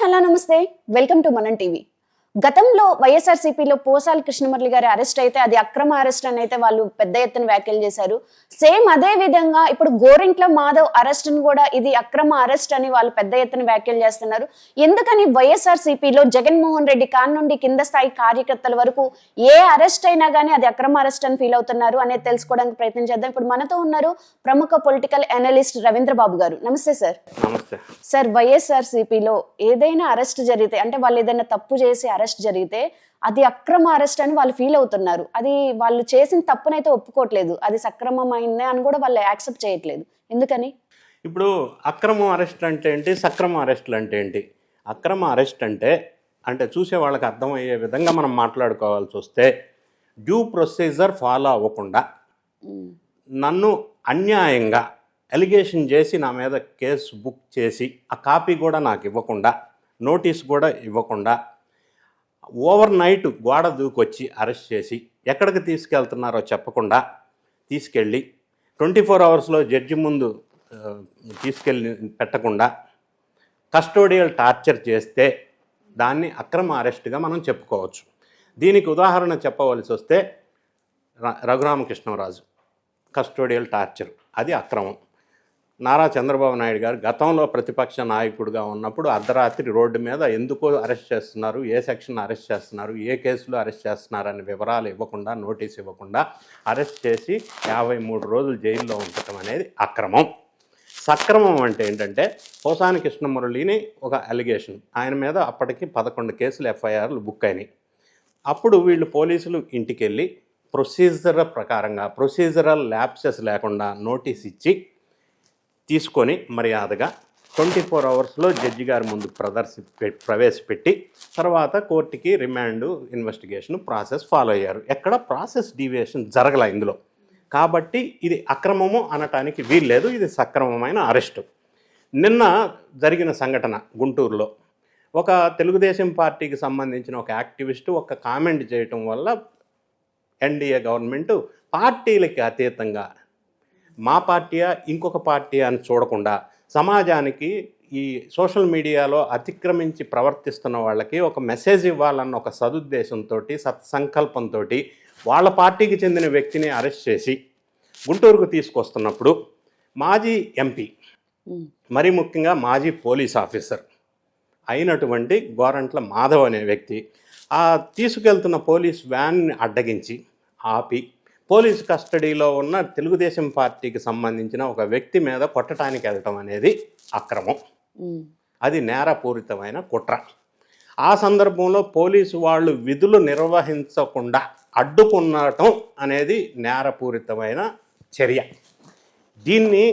Hello నమస్తే welcome to మనం TV. గతంలో వైఎస్ఆర్సీపీలో పోసాల కృష్ణమురళి గారి అరెస్ట్ అయితే అది అక్రమ అరెస్ట్ అని అయితే వాళ్ళు పెద్ద ఎత్తున వ్యాఖ్యలు చేశారు. సేమ్ అదే విధంగా ఇప్పుడు గోరింట్ల మాధవ్ అరెస్ట్ ని కూడా ఇది అక్రమ అరెస్ట్ అని వాళ్ళు పెద్ద ఎత్తున వ్యాఖ్యలు చేస్తున్నారు. ఎందుకని వైఎస్ఆర్సీపీలో జగన్మోహన్ రెడ్డి కాన్ నుండి కింద స్థాయి కార్యకర్తల వరకు ఏ అరెస్ట్ అయినా గానీ అది అక్రమ అరెస్ట్ అని ఫీల్ అవుతున్నారు అనేది తెలుసుకోవడానికి ప్రయత్నం చేద్దాం. ఇప్పుడు మనతో ఉన్నారు ప్రముఖ పొలిటికల్ అనలిస్ట్ రవీంద్ర బాబు గారు. నమస్తే సార్. నమస్తే సార్, వైఎస్ఆర్సీపీలో ఏదైనా అరెస్ట్ జరిగితే అంటే వాళ్ళు ఏదైనా తప్పు చేసి అరెస్ట్ జరిగితే అది అక్రమ అరెస్ట్ అని వాళ్ళు ఫీల్ అవుతున్నారు. అది వాళ్ళు చేసిన తప్పునైతే ఒప్పుకోవట్లేదు, అది సక్రమమైందే అని కూడా వాళ్ళు యాక్సెప్ట్ చేయట్లేదు. ఎందుకని? ఇప్పుడు అక్రమ అరెస్ట్ అంటే ఏంటి, సక్రమ అరెస్టులు అంటే ఏంటి? అక్రమ అరెస్ట్ అంటే చూసే వాళ్ళకి అర్థమయ్యే విధంగా మనం మాట్లాడుకోవాల్సి వస్తే డ్యూ ప్రొసీజర్ ఫాలో అవ్వకుండా నన్ను అన్యాయంగా ఎలిగేషన్ చేసి నా మీద కేసు బుక్ చేసి ఆ కాపీ కూడా నాకు ఇవ్వకుండా, నోటీస్ కూడా ఇవ్వకుండా, ఓవర్ నైట్ గోడ దూకొచ్చి అరెస్ట్ చేసి ఎక్కడికి తీసుకెళ్తున్నారో చెప్పకుండా తీసుకెళ్ళి 24 అవర్స్లో జడ్జి ముందు తీసుకెళ్ళి పెట్టకుండా కస్టోడియల్ టార్చర్ చేస్తే దాన్ని అక్రమ అరెస్ట్గా మనం చెప్పుకోవచ్చు. దీనికి ఉదాహరణ చెప్పవలసి వస్తే రఘురామకృష్ణరాజు కస్టోడియల్ టార్చర్, అది అక్రమం. నారా చంద్రబాబు నాయుడు గారు గతంలో ప్రతిపక్ష నాయకుడిగా ఉన్నప్పుడు అర్ధరాత్రి రోడ్డు మీద ఎందుకో అరెస్ట్ చేస్తున్నారు, ఏ సెక్షన్ అరెస్ట్ చేస్తున్నారు, ఏ కేసులో అరెస్ట్ చేస్తున్నారు అనే వివరాలు ఇవ్వకుండా, నోటీస్ ఇవ్వకుండా అరెస్ట్ చేసి 53 రోజులు జైల్లో ఉంచడం అనేది అక్రమం. సక్రమం అంటే ఏంటంటే పోసాని కృష్ణమురళిని ఒక అలిగేషన్, ఆయన మీద అప్పటికి 11 కేసులు ఎఫ్ఐఆర్లు బుక్ అయినాయి. అప్పుడు వీళ్ళు పోలీసులు ఇంటికి వెళ్ళి ప్రొసీజర్ ప్రకారంగా ప్రొసీజరల్ ల్యాప్సెస్ లేకుండా నోటీస్ ఇచ్చి తీసుకొని మర్యాదగా 24 అవర్స్లో జడ్జి గారి ముందు ప్రవేశపెట్టి తర్వాత కోర్టుకి రిమాండ్ ఇన్వెస్టిగేషన్ ప్రాసెస్ ఫాలో అయ్యారు. ఎక్కడ ప్రాసెస్ డీవియేషన్ జరగల ఇందులో. కాబట్టి ఇది అక్రమము అనటానికి వీల్లేదు, ఇది సక్రమమైన అరెస్టు. నిన్న జరిగిన సంఘటన గుంటూరులో ఒక తెలుగుదేశం పార్టీకి సంబంధించిన ఒక యాక్టివిస్టు ఒక కామెంట్ చేయటం వల్ల ఎన్డీఏ గవర్నమెంట్ పార్టీలకి అతీతంగా మా పార్టీయా ఇంకొక పార్టీ అని చూడకుండా సమాజానికి ఈ సోషల్ మీడియాలో అతిక్రమించి ప్రవర్తిస్తున్న వాళ్ళకి ఒక మెసేజ్ ఇవ్వాలన్న ఒక సదుద్దేశంతో, సత్సంకల్పంతో వాళ్ళ పార్టీకి చెందిన వ్యక్తిని అరెస్ట్ చేసి గుంటూరుకు తీసుకొస్తున్నప్పుడు మాజీ ఎంపీ, మరి ముఖ్యంగా మాజీ పోలీస్ ఆఫీసర్ అయినటువంటి గోరంట్ల మాధవ్ అనే వ్యక్తి ఆ తీసుకెళ్తున్న పోలీస్ వ్యాన్ని అడ్డగించి ఆపి పోలీస్ కస్టడీలో ఉన్న తెలుగుదేశం పార్టీకి సంబంధించిన ఒక వ్యక్తి మీద కొట్టడానికి వెళ్ళటం అనేది అక్రమం. అది నేరపూరితమైన కుట్ర. ఆ సందర్భంలో పోలీసు వాళ్ళు విధులు నిర్వహించకుండా అడ్డుకునటం అనేది నేరపూరితమైన చర్య. దీన్ని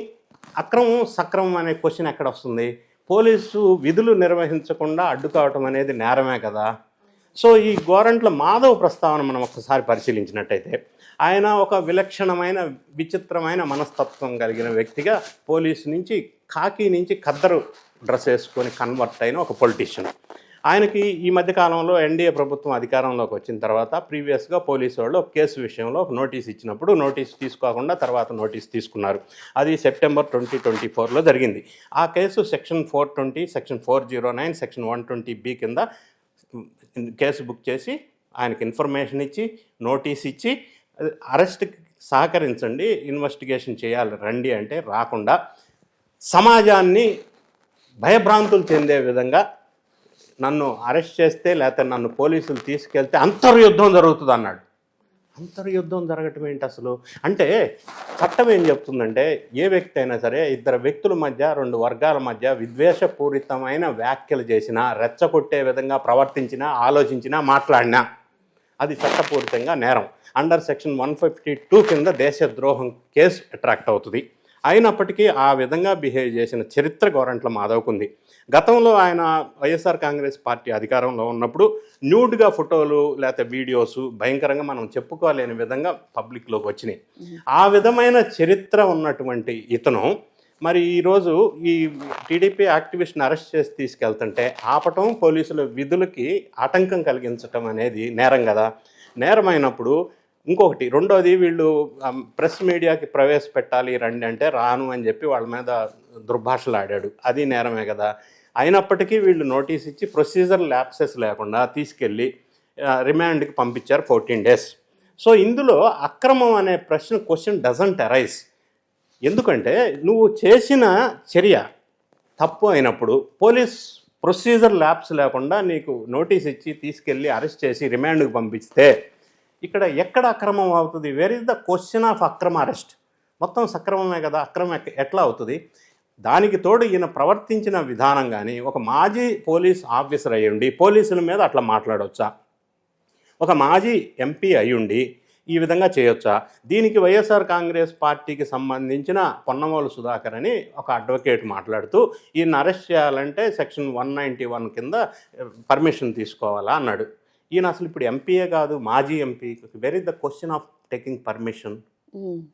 అక్రమం సక్రమం అనే క్వశ్చన్ ఎక్కడ వస్తుంది? పోలీసు విధులు నిర్వహించకుండా అడ్డుకోవటం అనేది నేరమే కదా. సో ఈ గోరంట్ల మాధవ్ ప్రస్తావన మనం ఒక్కసారి పరిశీలించినట్టయితే ఆయన ఒక విలక్షణమైన విచిత్రమైన మనస్తత్వం కలిగిన వ్యక్తిగా పోలీసు నుంచి ఖాకీ నుంచి ఖద్దరు డ్రెస్ వేసుకొని కన్వర్ట్ అయిన ఒక పొలిటీషియన్. ఆయనకి ఈ మధ్యకాలంలో ఎన్డీఏ ప్రభుత్వం అధికారంలోకి వచ్చిన తర్వాత ప్రీవియస్గా పోలీసు వాళ్ళు ఒక కేసు విషయంలో ఒక నోటీస్ ఇచ్చినప్పుడు నోటీస్ తీసుకోకుండా తర్వాత నోటీస్ తీసుకున్నారు. అది సెప్టెంబర్ 2024లో జరిగింది. ఆ case section 420, section 409, section 120B కింద కేసు బుక్ చేసి ఆయనకి ఇన్ఫర్మేషన్ ఇచ్చి నోటీస్ ఇచ్చి అరెస్ట్కి సహకరించండి, ఇన్వెస్టిగేషన్ చేయాలి రండి అంటే రాకుండా సమాజాన్ని భయభ్రాంతులు చెందే విధంగా నన్ను అరెస్ట్ చేస్తే లేకపోతే నన్ను పోలీసులు తీసుకెళ్తే అంతర్యుద్ధం జరుగుతుంది అన్నాడు. అంతర్యుద్ధం జరగటం ఏంటి అసలు? అంటే చట్టం ఏం చెప్తుందంటే ఏ వ్యక్తి అయినా సరే ఇద్దరు వ్యక్తుల మధ్య, 2 వర్గాల మధ్య విద్వేషపూరితమైన వ్యాఖ్యలు చేసినా, రెచ్చగొట్టే విధంగా ప్రవర్తించినా, ఆలోచించినా, మాట్లాడినా అది చట్టపూరితంగా నేరం. అండర్ సెక్షన్ 152 కింద దేశద్రోహం కేసు అట్రాక్ట్ అవుతుంది. అయినప్పటికీ ఆ విధంగా బిహేవ్ చేసిన చరిత్ర గోరంట్ల మాధవ్కుంది. గతంలో ఆయన వైఎస్ఆర్ కాంగ్రెస్ పార్టీ అధికారంలో ఉన్నప్పుడు న్యూడ్గా ఫోటోలు లేకపోతే వీడియోస్ భయంకరంగా మనం చెప్పుకోలేని విధంగా పబ్లిక్లోకి వచ్చినాయి. ఆ విధమైన చరిత్ర ఉన్నటువంటి ఇతను మరి ఈరోజు ఈ టీడీపీ యాక్టివిస్ట్ని అరెస్ట్ చేసి తీసుకెళ్తుంటే ఆపటం, పోలీసుల విధులకి ఆటంకం కలిగించటం అనేది నేరం కదా. నేరమైనప్పుడు ఇంకొకటి రెండోది వీళ్ళు ప్రెస్ మీడియాకి ప్రవేశపెట్టాలి రండి అంటే రాను అని చెప్పి వాళ్ళ మీద దుర్భాషలు ఆడాడు, అది నేరమే కదా. అయినప్పటికీ వీళ్ళు నోటీస్ ఇచ్చి ప్రొసీజర్ ల్యాప్సెస్ లేకుండా తీసుకెళ్ళి రిమాండ్కి పంపించారు 14 days. సో ఇందులో అక్రమం అనే క్వశ్చన్ డజంట్ అరైజ్. ఎందుకంటే నువ్వు చేసిన చర్య తప్పు అయినప్పుడు పోలీస్ ప్రొసీజర్ ల్యాప్స్ లేకుండా నీకు నోటీస్ ఇచ్చి తీసుకెళ్ళి అరెస్ట్ చేసి రిమాండ్కి పంపిస్తే ఇక్కడ ఎక్కడ అక్రమం అవుతుంది? Where is the question of అక్రమ అరెస్ట్? మొత్తం సక్రమమే కదా, అక్రమం ఎట్లా అవుతుంది? దానికి తోడు ఈయన ప్రవర్తించిన విధానం కానీ, ఒక మాజీ పోలీస్ ఆఫీసర్ అయ్యుండి పోలీసుల మీద అట్లా మాట్లాడవచ్చా? ఒక మాజీ ఎంపీ అయ్యుండి ఈ విధంగా చేయొచ్చా? దీనికి వైఎస్ఆర్ కాంగ్రెస్ పార్టీకి సంబంధించిన పొన్నమోలు సుధాకర్ అని ఒక అడ్వకేట్ మాట్లాడుతూ ఈయన అరెస్ట్ చేయాలంటే సెక్షన్ 191 కింద పర్మిషన్ తీసుకోవాలా అన్నాడు. ఈయన అసలు ఇప్పుడు ఎంపీయే కాదు, మాజీ MP. Where is the question of taking permission?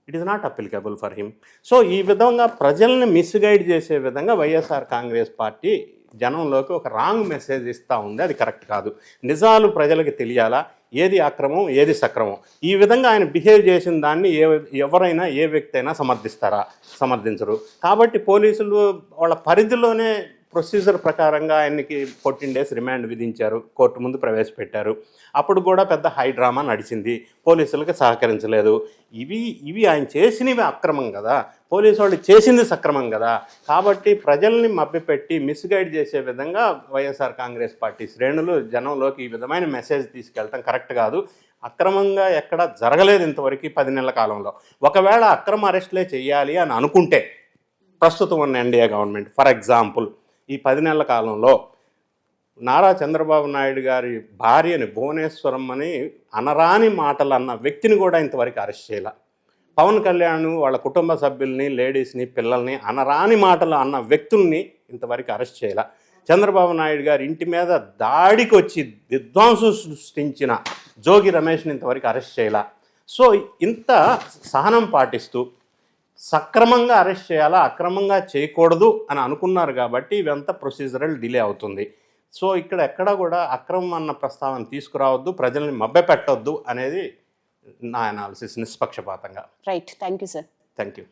It is not applicable for him. So ఈ విధంగా ప్రజల్ని మిస్గైడ్ చేసే విధంగా వైఎస్ఆర్ కాంగ్రెస్ పార్టీ జనంలోకి ఒక రాంగ్ మెసేజ్ ఇస్తూ ఉంది. అది కరెక్ట్ కాదు. నిజాలు ప్రజలకు తెలియాలా, ఏది అక్రమం ఏది సక్రమం. ఈ విధంగా ఆయన బిహేవ్ చేసిన దాన్ని ఎవరైనా ఏ వ్యక్తి అయినా సమర్థించరు. కాబట్టి పోలీసులు వాళ్ళ పరిధిలోనే ప్రొసీజర్ ప్రకారంగా ఆయనకి 14 days రిమాండ్ విధించారు, కోర్టు ముందు ప్రవేశపెట్టారు. అప్పుడు కూడా పెద్ద హై డ్రామా నడిచింది, పోలీసులకు సహకరించలేదు. ఇవి ఆయన చేసినవి అక్రమం కదా, పోలీసు వాళ్ళు చేసింది సక్రమం కదా. కాబట్టి ప్రజల్ని మభ్యపెట్టి మిస్గైడ్ చేసే విధంగా వైఎస్ఆర్ కాంగ్రెస్ పార్టీ శ్రేణులు జనంలోకి ఈ విధమైన మెసేజ్ తీసుకెళ్ళటం కరెక్ట్ కాదు. అక్రమంగా ఎక్కడ జరగలేదు ఇంతవరకు 10 నెలల కాలంలో. ఒకవేళ అక్రమ అరెస్టులే చేయాలి అని అనుకుంటే ప్రస్తుతం ఉన్న ఎన్డీఏ గవర్నమెంట్, ఫర్ ఎగ్జాంపుల్ ఈ 10 నెలల కాలంలో నారా చంద్రబాబు నాయుడు గారి భార్యని భువనేశ్వరం అని అనరాని మాటలు అన్న వ్యక్తిని కూడా ఇంతవరకు అరెస్ట్ చేయాల. పవన్ కళ్యాణ్ వాళ్ళ కుటుంబ సభ్యుల్ని, లేడీస్ని, పిల్లల్ని అనరాని మాటలు అన్న వ్యక్తుల్ని ఇంతవరకు అరెస్ట్ చేయాల. చంద్రబాబు నాయుడు గారి ఇంటి మీద దాడికి వచ్చి విధ్వంసం సృష్టించిన జోగి రమేష్ని ఇంతవరకు అరెస్ట్ చేయాల. సో ఇంత సహనం పాటిస్తూ సక్రమంగా అరెస్ట్ చేయాలా, అక్రమంగా చేయకూడదు అని అనుకున్నారు కాబట్టి ఇవంతా ప్రొసీజరల్ డిలే అవుతుంది. సో ఇక్కడ ఎక్కడ కూడా అక్రమం అన్న ప్రస్తావన తీసుకురావద్దు, ప్రజల్ని మభ్యపెట్టొద్దు అనేది నా అనాలిసిస్ నిష్పక్షపాతంగా. Right, thank you sir. Thank you.